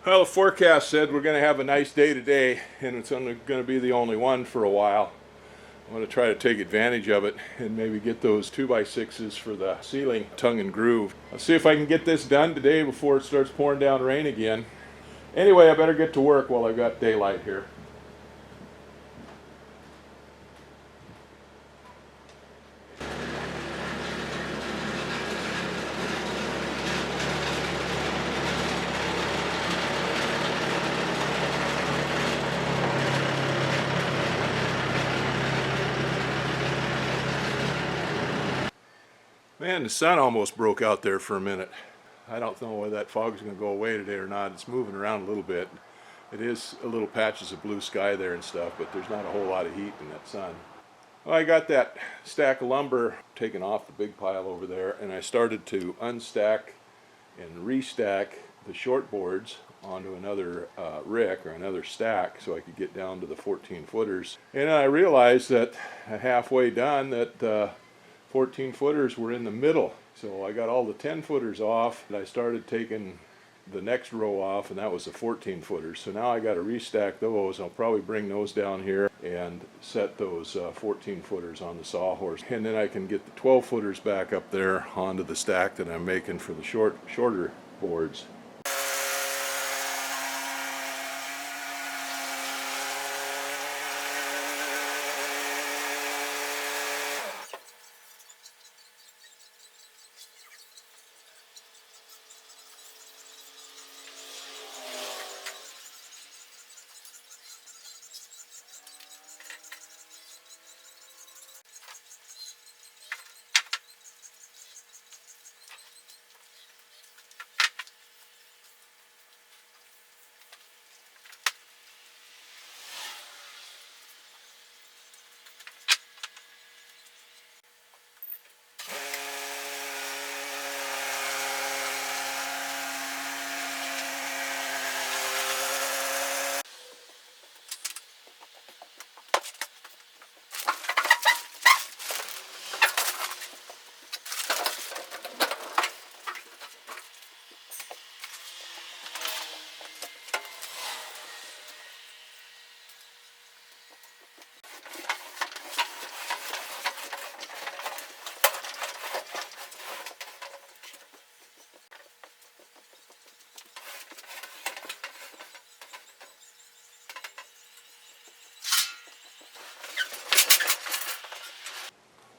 Well, the forecast said we're going to have a nice day today, and it's only going to be the only one for a while. I'm going to try to take advantage of it and maybe get those 2x6s for the ceiling tongue and groove. I'll see if I can get this done today before it starts pouring down rain again. Anyway, I better get to work while I've got daylight here. Man, the sun almost broke out there for a minute. I don't know whether that fog's going to go away today or not. It's moving around a little bit. It is a little patches of blue sky there and stuff, but there's not a whole lot of heat in that sun. Well, I got that stack of lumber taken off the big pile over there, and I started to unstack and restack the short boards onto another rick or another stack so I could get down to the 14 footers. And I realized that halfway done that 14 footers were in the middle. So I got all the 10 footers off, and I started taking the next row off, and that was the 14 footers. So now I got to restack those. I'll probably bring those down here and set those 14 footers on the sawhorse. And then I can get the 12 footers back up there onto the stack that I'm making for the shorter boards.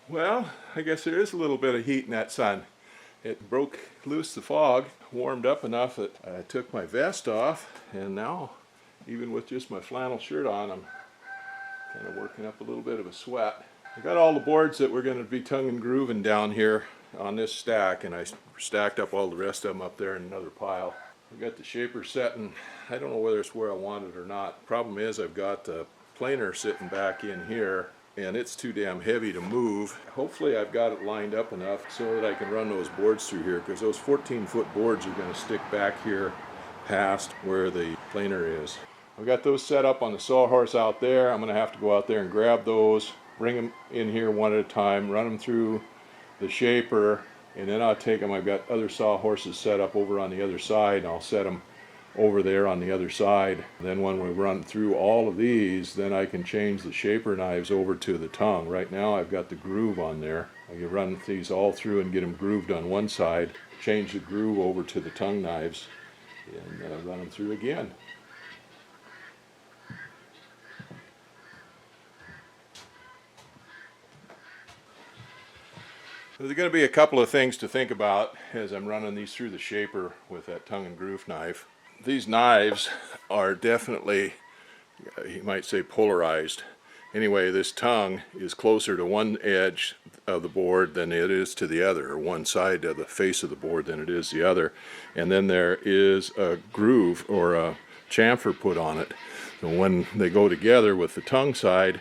Well, I guess there is a little bit of heat in that sun. It broke loose the fog, warmed up enough that I took my vest off, and now, even with just my flannel shirt on, I'm kind of working up a little bit of a sweat. I got all the boards that we're going to be tongue and grooving down here on this stack, and I stacked up all the rest of them up there in another pile. I got the shaper setting. I don't know whether it's where I want it or not. Problem is I've got the planer sitting back in here, and it's too damn heavy to move. Hopefully I've got it lined up enough so that I can run those boards through here, because those 14-foot boards are going to stick back here past where the planer is. I've got those set up on the sawhorse out there. I'm going to have to go out there and grab those, bring them in here one at a time, run them through the shaper, and then I'll take them. I've got other sawhorses set up over on the other side, and I'll set them over there on the other side. Then when we run through all of these, then I can change the shaper knives over to the tongue. Right now I've got the groove on there. I can run these all through and get them grooved on one side, change the groove over to the tongue knives, and run them through again. There's going to be a couple of things to think about as I'm running these through the shaper with that tongue and groove knife. These knives are definitely, you might say, polarized. Anyway, this tongue is closer to one edge of the board than it is to the other, or one side of the face of the board than it is the other. And then there is a groove or a chamfer put on it. So when they go together with the tongue side,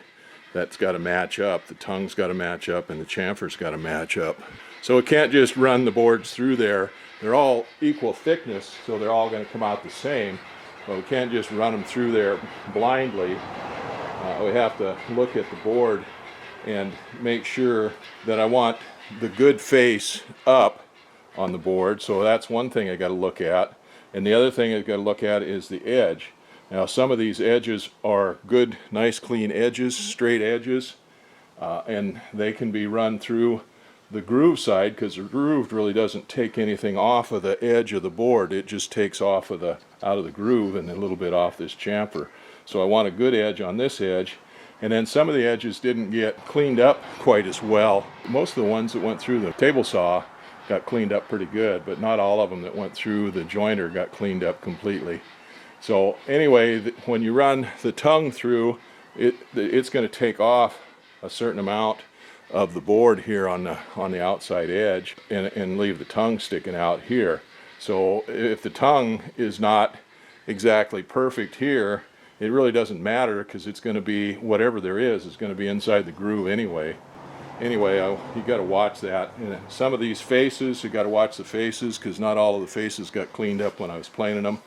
that's got to match up. The tongue's got to match up, and the chamfer's got to match up. So it can't just run the boards through there. They're all equal thickness, so they're all going to come out the same. But we can't just run them through there blindly. We have to look at the board and make sure that I want the good face up on the board. So that's one thing I got to look at. And the other thing you've got to look at is the edge. Now some of these edges are good, nice clean edges, straight edges, and they can be run through the groove side, because the groove really doesn't take anything off of the edge of the board. It just takes off of out of the groove and a little bit off this chamfer. So I want a good edge on this edge. And then some of the edges didn't get cleaned up quite as well. Most of the ones that went through the table saw got cleaned up pretty good, but not all of them that went through the jointer got cleaned up completely. So anyway, when you run the tongue through, it's going to take off a certain amount of the board here on the outside edge and leave the tongue sticking out here. So if the tongue is not exactly perfect here, it really doesn't matter, because it's going to be, whatever there is going to be inside the groove anyway. Anyway, you got to watch that. And some of these faces, you got to watch the faces, because not all of the faces got cleaned up when I was planing them,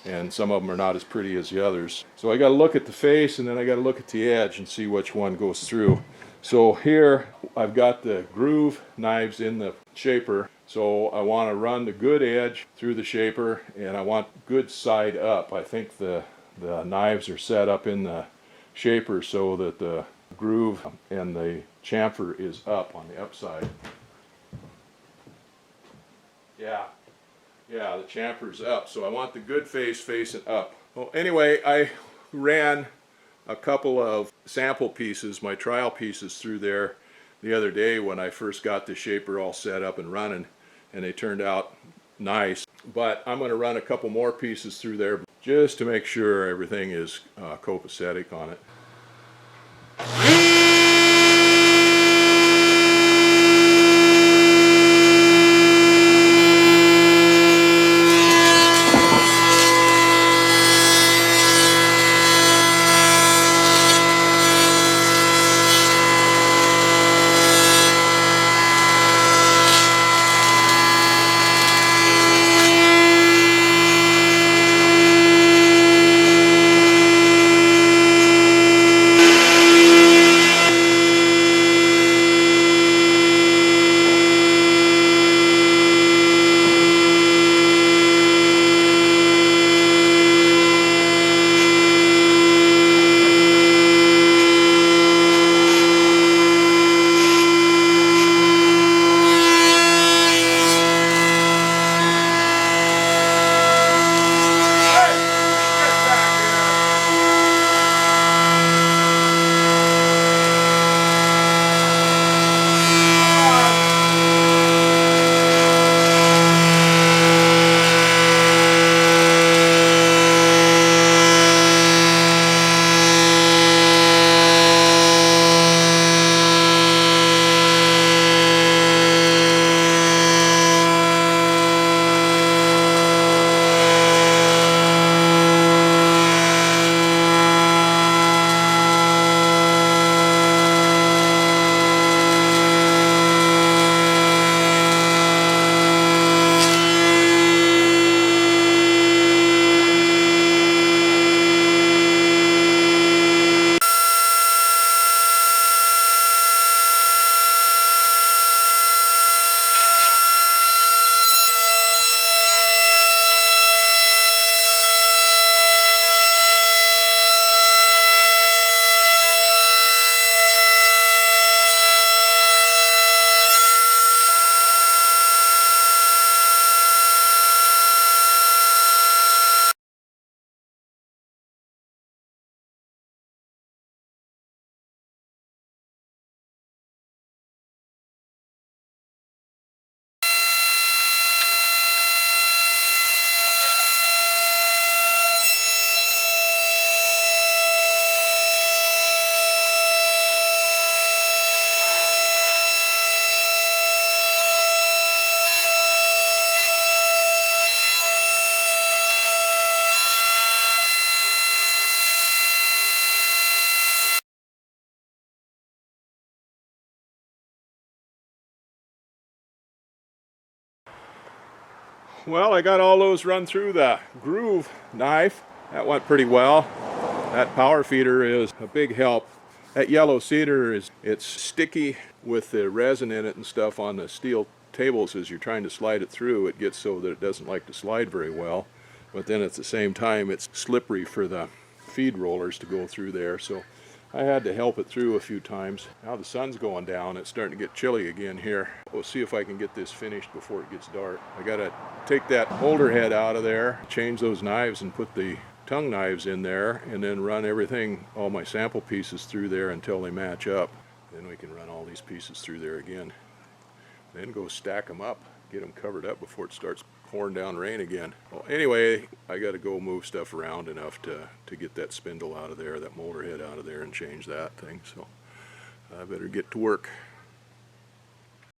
and some of them are not as pretty as the others. So I got to look at the face, and then I got to look at the edge and see which one goes through. So here I've got the groove knives in the shaper, so I want to run the good edge through the shaper, and I want good side up. I think the knives are set up in the shaper so that the groove and the chamfer is up on the upside. Yeah, the chamfer's up, so I want the good face facing up. Well, anyway, I ran a couple of sample pieces, my trial pieces, through there the other day when I first got the shaper all set up and running, and they turned out nice. But I'm going to run a couple more pieces through there just to make sure everything is copacetic on it. Well, I got all those run through the groove knife. That went pretty well. That power feeder is a big help. That yellow cedar it's sticky with the resin in it and stuff on the steel tables as you're trying to slide it through. It gets so that it doesn't like to slide very well. but then at the same time it's slippery for the feed rollers to go through there, so I had to help it through a few times. Now the sun's going down, it's starting to get chilly again here. We'll see if I can get this finished before it gets dark. I gotta take that holder head out of there, change those knives and put the tongue knives in there, and then run everything, all my sample pieces through there until they match up. Then we can run all these pieces through there again. Then go stack them up, get them covered up before it starts pouring down rain again. Well, anyway, I got to go move stuff around enough to get that spindle out of there, that molder head out of there, and change that thing. So I better get to work.